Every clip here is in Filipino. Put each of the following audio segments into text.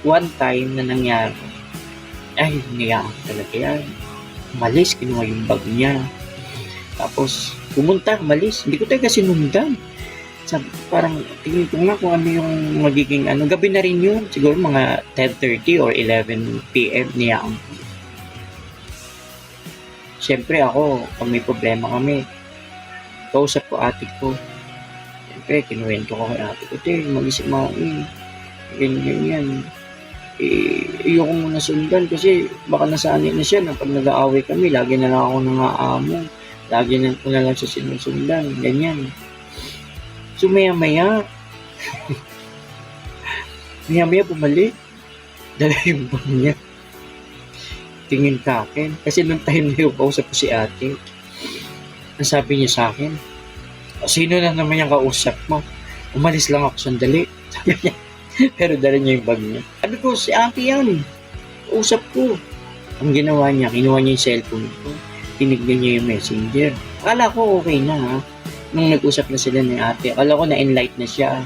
one time na nangyari, ay, niyaan talaga yan. Umalis, kinuha yung bag niya. Tapos, pumunta, umalis. Hindi ko talaga sinundan. Sabi, parang, tingin ko nga kung ano yung magiging, gabi na rin yun. Siguro mga 10:30 or 11 p.m. niyaan. Siyempre ako, pag may problema kami, kausap ko ate ko. Siyempre, kinuwento ko kay ate ko, mag-isip mo, ganyan. Ayoko muna sundan kasi baka nasanay na siya na pag nag-aaway kami, lagi na lang ako nangaamo. Lagi na ko na lang siya sinusundan, ganyan. So maya-maya bumalik. Dala yung bag niya. Tingin ka akin. Kasi nung time na yung kausap ko si ate, ang sabi niya sa akin, sino na naman yung kausap mo? Umalis lang ako sandali. Sabi niya. Pero dala niya yung bag niya. Sabi ko, si ate yan. Usap ko. Ang ginawa niya, kinuha niya yung cellphone ko. Tinignan niya yung messenger. Akala ko okay na ha. Nung nag-usap na sila ni ate, akala ko na-enlight na siya.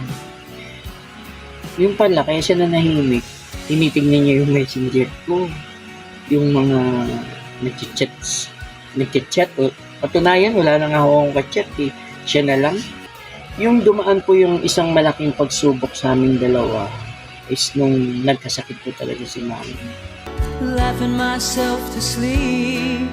Yung pala, kaya siya na nahimik. Tinitignan niya yung messenger ko. Yung mga nag-chat. Patunayan, wala na nga akong ka-chat eh. Siya na lang. Yung dumaan po yung isang malaking pagsubok sa aming dalawa is nung nagkasakit po talaga si mami. Laughing myself to sleep.